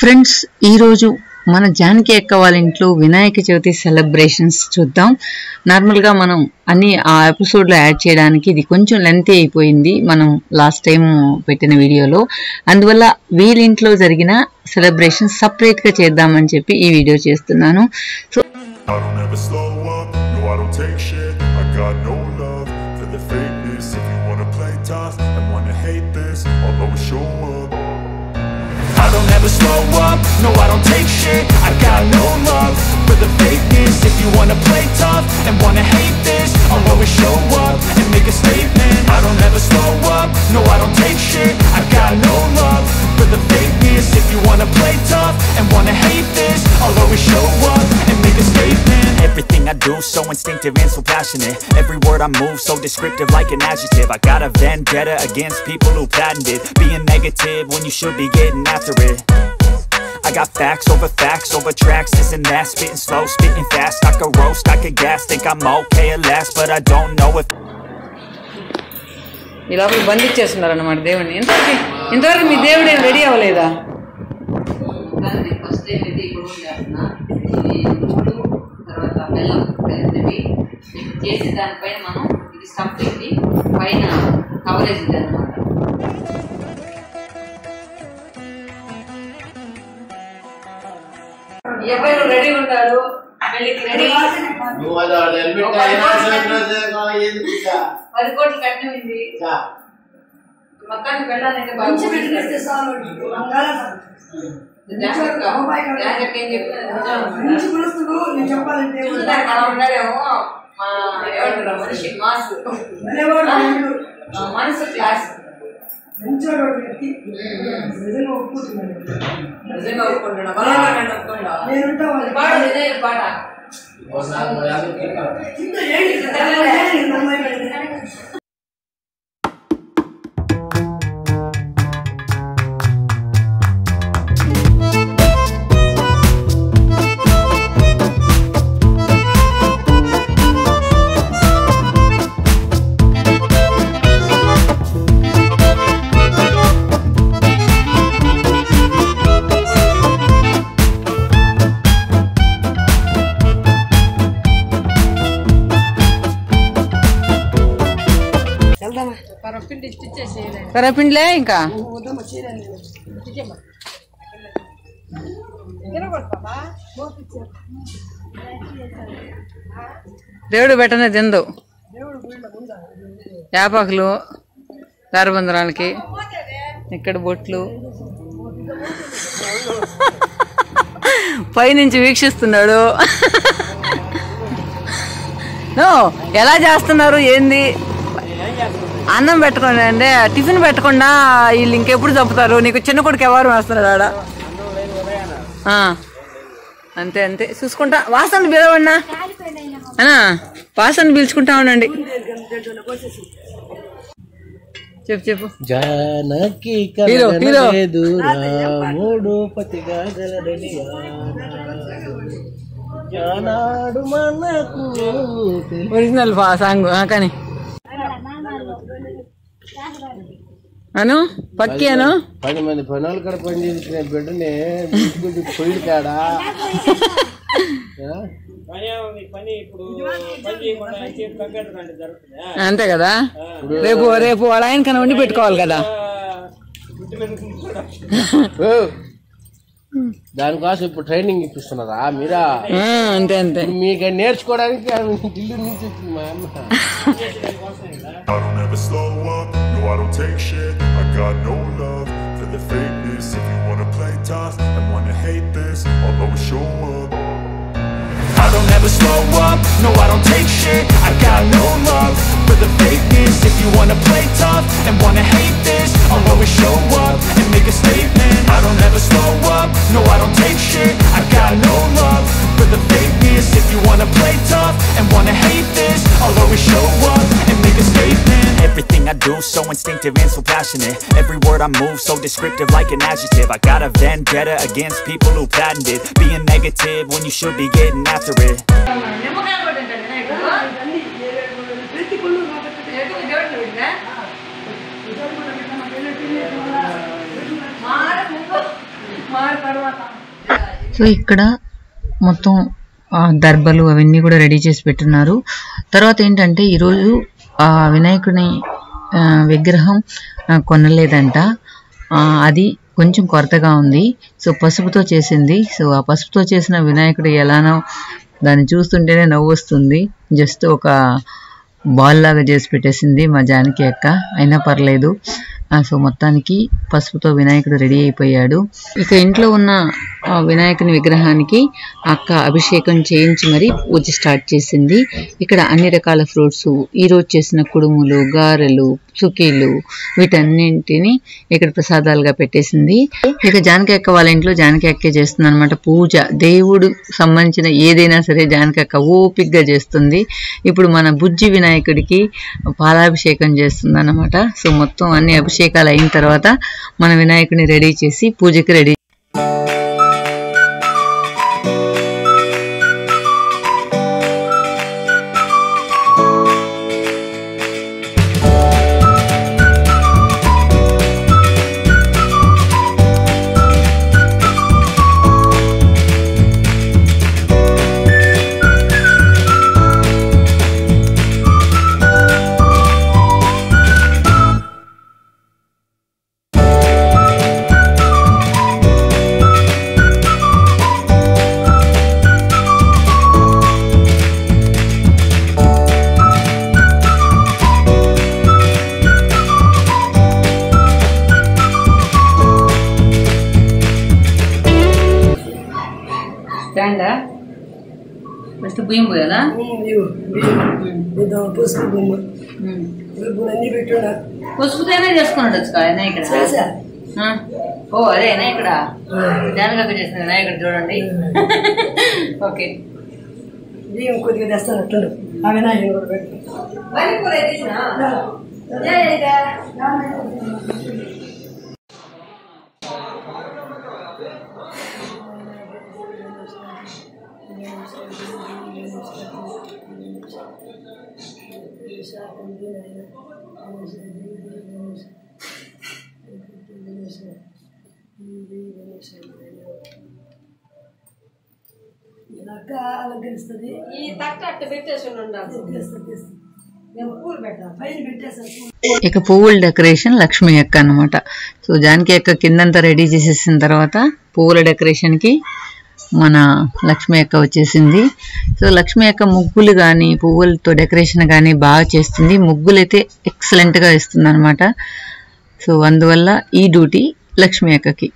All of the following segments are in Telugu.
ఫ్రెండ్స్ ఈ రోజు మన జానకి అక్క వాళ్ళ ఇంట్లో వినాయక చవితి సెలబ్రేషన్స్ చూద్దాం. నార్మల్ గా మనం అన్ని ఆ ఎపిసోడ్ లో యాడ్ చేయడానికి ఇది కొంచెం లెంతీ అయిపోయింది మనం లాస్ట్ టైం పెట్టిన వీడియోలో. అందువల్ల వీళ్ళ ఇంట్లో జరిగిన సెలబ్రేషన్ సపరేట్ గా చేద్దామని చెప్పి ఈ వీడియో చేస్తున్నాను. So I don't ever slow up, no I don't take shit. I got no love for the fakeness. If you wanna play tough and wanna hate this, I'll always show up and make a statement. I don't ever slow up, no I don't take shit. I got no love for the fakeness. If you wanna play tough and wanna hate this, I'll always show up and make a statement. Everything I do so instinctive and so passionate. Every word I move so descriptive like an adjective. I got a vendetta against people who patented being negative when you should be getting after it. I got facts over tracks, this and that. Spitting slow, spitting fast. I could roast, I could gas. Think I'm okay at last, but I don't know if. ఇలా బంధించేస్తున్నారు అన్నమాట దేవుడిని. ఇంతవరకు మీ దేవుడు ఏం రెడీ అవ్వలేదా? చేసి దానిపైన మనం ఇది స్టఫింగ్ పైన కవరేజ్ ఉంది అన్నమాట. ఎవరు రెడీ ఉంటారు పెళ్లికి రెడీ 10 కోట్లు కట్టింది మొత్తానికి వెళ్ళాలంటే మనిషి మాసు మనసు క్లాస్ నిజంగా ఒప్పుకుంటున్నా పాట కరపిండిలే ఇంకా దేవుడు పెట్టనే తిందు యాపాకులు దారబందరాలకి ఇక్కడ బొట్లు పైనుంచి వీక్షిస్తున్నాడు. ఎలా చేస్తున్నారు ఏంది? అన్నం పెట్టుకోండి అంటే టిఫిన్ పెట్టకుండా వీళ్ళు ఇంకెప్పుడు చంపుతారు. నీకు చిన్న కొడుకు ఎవరు వేస్తున్నాడు ఆడ? అంతే అంతే చూసుకుంటా. వాసన పిలవన్నా అనా, వాసన పిలుచుకుంటా ఉండండి. చెప్పు చెప్పు. జానకి ఒరిజినల్ సాంగ్ కానీ అను పక్కి అను 10 మంది పనులు కూడా పని చేసిన బిడ్డని పొయ్యి కాడా అంతే కదా. రేపు రేపు వాళ్ళ ఆయన కన్నా వండి పెట్టుకోవాలి కదా. దానికోసం ఇప్పుడు ట్రైనింగ్ ఇప్పిస్తున్నారా మీరా? అంతే అంతే. మీకు నేర్చుకోవడానికి ఇల్లు నుంచి వచ్చింది మా అమ్మ. I don't ever slow up, no I don't take shit. I got no love for the fakeness. If you wanna play tough and wanna hate this, I'll always show up. I don't ever slow up, no I don't take shit. I got no love for the fakeness. If you wanna play tough and wanna hate this, I'll always show up and make a statement. I don't ever slow up, no I don't take shit. I got no love for the fakeness. If you wanna play tough and wanna hate this, I'll always show up and make a statement. Everything I do so instinctive and so passionate. Every word I move so descriptive like an adjective. I got a vendetta against people who patented being negative when you should be getting after it. So ఇక్కడ మొత్తం దర్బలు అవన్నీ కూడా రెడీ చేసి పెట్టున్నారు. తర్వాత ఏంటంటే ఈరోజు ఆ వినాయకుని విగ్రహం కొనలేదంట, అది కొంచెం కొరతగా ఉంది. సో పసుపుతో చేసింది. సో ఆ పసుపుతో చేసిన వినాయకుడు ఎలానో దాన్ని చూస్తుంటేనే నవ్వు వస్తుంది. జస్ట్ ఒక బాల్ లాగా చేసి పెట్టేసింది మా జానకి అక్క, అయినా పర్లేదు. సో మొత్తానికి పసుపుతో వినాయకుడు రెడీ అయిపోయాడు. ఇక ఇంట్లో ఉన్న వినాయకుని విగ్రహానికి అక్క అభిషేకం చేయించి మరి పూజ స్టార్ట్ చేసింది. ఇక్కడ అన్ని రకాల ఫ్రూట్స్, ఈరోజు చేసిన కుడుములు, గారెలు, చుకీలు వీటన్నింటిని ఇక్కడ ప్రసాదాలుగా పెట్టేసింది. ఇక జానకి అక్క వాళ్ళ ఇంట్లో జానకి అక్కే చేస్తుంది అనమాట పూజ. దేవుడు సంబంధించిన ఏదైనా సరే జానకి అక్క ఓపిక్గా చేస్తుంది. ఇప్పుడు మన బుజ్జి వినాయకుడికి పాలాభిషేకం చేస్తుంది అన్నమాట. సో మొత్తం అన్ని అభిషేకాలు అయిన తర్వాత మన వినాయకుడిని రెడీ చేసి పూజకి రెడీ. ఫస్ట్ బియ్యం పోయాలా? పసుపుతోనే చేసుకున్నాడు ఇక్కడ. ఓ అదే ఇక్కడ జానకి చేసిన వినాయకుడు చూడండి. ఓకే బియ్యం కొద్దిగా తెస్తానట్టు ఆ వినాయకుడు పెట్టి అలంకరిస్తుంది. ఇక పువ్వుల డెకరేషన్ లక్ష్మీ అక్క అన్నమాట. సో జానకి అక్క కిందంతా రెడీ చేసేసిన తర్వాత పువ్వుల డెకరేషన్ కి మన లక్ష్మీ అక్క వచ్చేసింది. సో లక్ష్మీ అక్క ముగ్గులు కానీ పువ్వులతో డెకరేషన్ కానీ బాగా చేస్తుంది. ముగ్గులు అయితే ఎక్సలెంట్ గా ఇస్తుంది అనమాట. సో అందువల్ల ఈ డ్యూటీ లక్ష్మీ అక్కకి.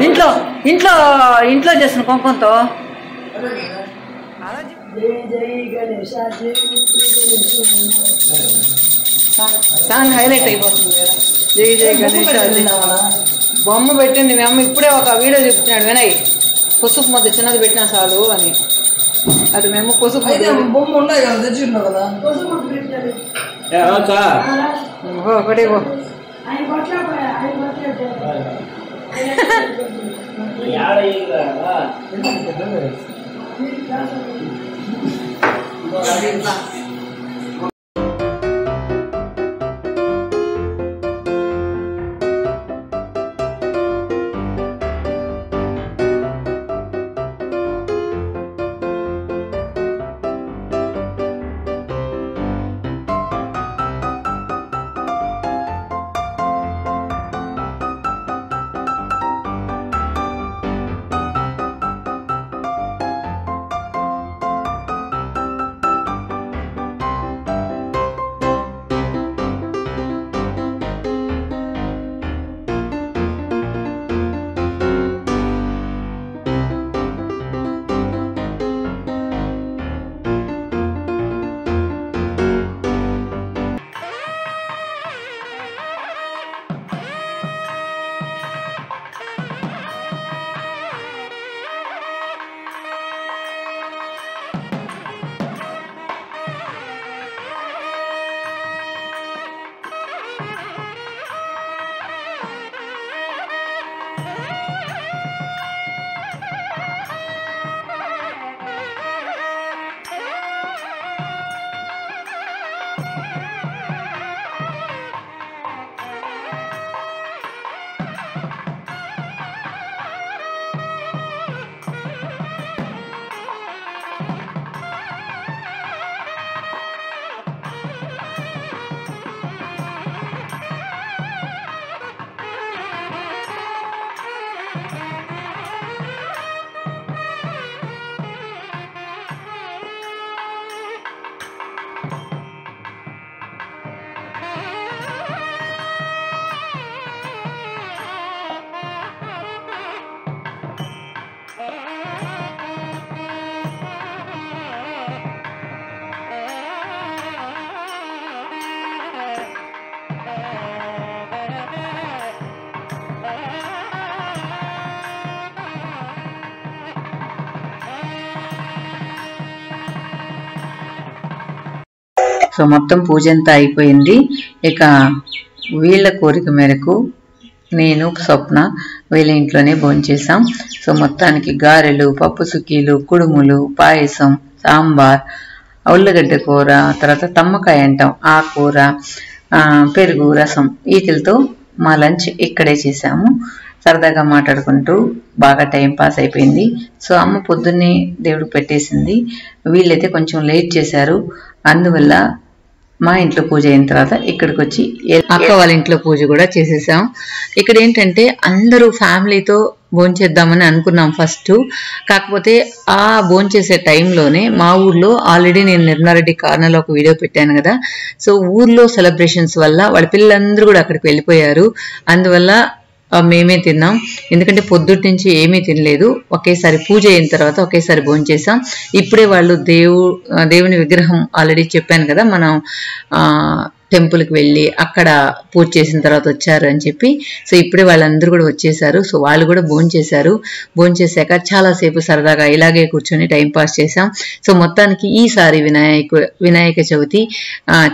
ఇంట్లో ఇంట్లో ఇంట్లో చేసిన కుంకుమతో సాంగ్ హైలైట్ అయిపోతుంది. జై జై గణేష్. బొమ్మ పెట్టింది మీ అమ్మ ఇప్పుడే ఒక వీడియో చెప్తున్నాడు వినయ్ పసుపు ముద్ద చిన్నది పెట్టినా చాలు అని అది మేము పసుపు బొమ్మ ఉన్నాయి కదా తెచ్చిండు కదా ఒకటే సో మొత్తం పూజ అంతా అయిపోయింది. ఇక వీళ్ళ కోరిక మేరకు నేను స్వప్న వీళ్ళ ఇంట్లోనే భోంచేసాం. సో మొత్తానికి గారెలు, పప్పు సుక్కీలు, కుడుములు, పాయసం, సాంబార్, ఉల్లగడ్డ కూర, తర్వాత తమ్మకాయ అంటాం ఆ కూర, పెరుగు, రసం వీటితో మా లంచ్ ఇక్కడే చేసాము. సరదాగా మాట్లాడుకుంటూ బాగా టైం పాస్ అయిపోయింది. సో అమ్మ పొద్దున్నే దేవుడు పెట్టేసింది, వీళ్ళైతే కొంచెం లేట్ చేశారు. అందువల్ల మా ఇంట్లో పూజ అయిన తర్వాత ఇక్కడికి వచ్చి అక్క వాళ్ళ ఇంట్లో పూజ కూడా చేసేసాం. ఇక్కడ ఏంటంటే అందరూ ఫ్యామిలీతో భోంచేద్దామని అనుకున్నాం ఫస్ట్. కాకపోతే ఆ భోంచేసే టైంలోనే మా ఊర్లో ఆల్రెడీ నేను నిర్మారెడ్డి కార్నర్లో ఒక వీడియో పెట్టాను కదా, సో ఊర్లో సెలబ్రేషన్స్ వల్ల వాళ్ళ పిల్లలందరూ కూడా అక్కడికి వెళ్ళిపోయారు. అందువల్ల మేమే తిన్నాం. ఎందుకంటే పొద్దుటి నుంచి ఏమీ తినలేదు. ఒకేసారి పూజ అయిన తర్వాత ఒకేసారి భోంచేసాం. ఇప్పుడే వాళ్ళు దేవుని విగ్రహం ఆల్రెడీ చెప్పాను కదా, మనం టెంపుల్కి వెళ్ళి అక్కడ పూజ చేసిన తర్వాత వచ్చారు అని చెప్పి. సో ఇప్పుడే వాళ్ళందరూ కూడా వచ్చేసారు. సో వాళ్ళు కూడా భోంచేశారు. భోంచేశాక చాలాసేపు సరదాగా ఇలాగే కూర్చొని టైంపాస్ చేసాం. సో మొత్తానికి ఈసారి వినాయక చవితి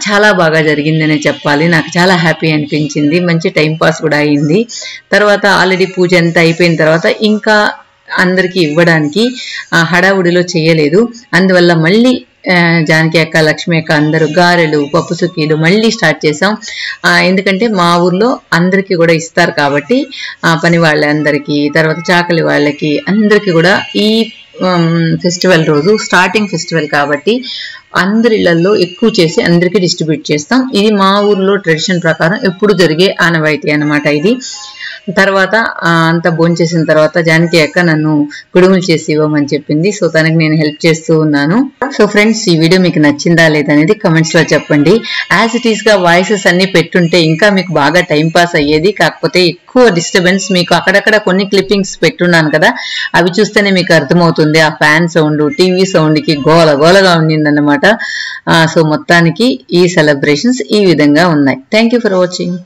చాలా బాగా జరిగిందనే చెప్పాలి. నాకు చాలా హ్యాపీ అనిపించింది, మంచి టైంపాస్ కూడా అయింది. తర్వాత ఆల్రెడీ పూజ అంతా అయిపోయిన తర్వాత ఇంకా అందరికీ ఇవ్వడానికి హడావుడిలో చేయలేదు. అందువల్ల మళ్ళీ జానకి అక్క, లక్ష్మి అక్క అందరూ గారెలు, పప్పు సుక్కీలు మళ్ళీ స్టార్ట్ చేసాం. ఎందుకంటే మా ఊర్లో అందరికీ కూడా ఇస్తారు కాబట్టి పని వాళ్ళందరికీ, తర్వాత చాకలి వాళ్ళకి అందరికీ కూడా ఈ ఫెస్టివల్ రోజు స్టార్టింగ్ ఫెస్టివల్ కాబట్టి అందరి ఇళ్లలో ఎక్కువ చేసి అందరికీ డిస్ట్రిబ్యూట్ చేస్తాం. ఇది మా ఊర్లో ట్రెడిషన్ ప్రకారం ఎప్పుడు జరిగే ఆనవాయితీ అన్నమాట ఇది. తర్వాత అంతా భోంచేసిన తర్వాత జానకి అక్క నన్ను కుడుములు చేసి ఇవ్వమని చెప్పింది. సో తనకి నేను హెల్ప్ చేస్తూ ఉన్నాను. సో ఫ్రెండ్స్, ఈ వీడియో మీకు నచ్చిందా లేదనేది కమెంట్స్ లో చెప్పండి. యాజ్ ఇట్ ఈస్ గా వాయిసెస్ అన్ని పెట్టుంటే ఇంకా మీకు బాగా టైం పాస్ అయ్యేది. కాకపోతే ఎక్కువ డిస్టర్బెన్స్, మీకు అక్కడక్కడ కొన్ని క్లిప్పింగ్స్ పెట్టున్నాను కదా, అవి చూస్తేనే మీకు అర్థమవుతుంది. ఆ ఫ్యాన్ సౌండ్, టీవీ సౌండ్ కి గోలగా ఉండిందన్నమాట. సో మొత్తానికి ఈ సెలబ్రేషన్స్ ఈ విధంగా ఉన్నాయి. Thank you for watching.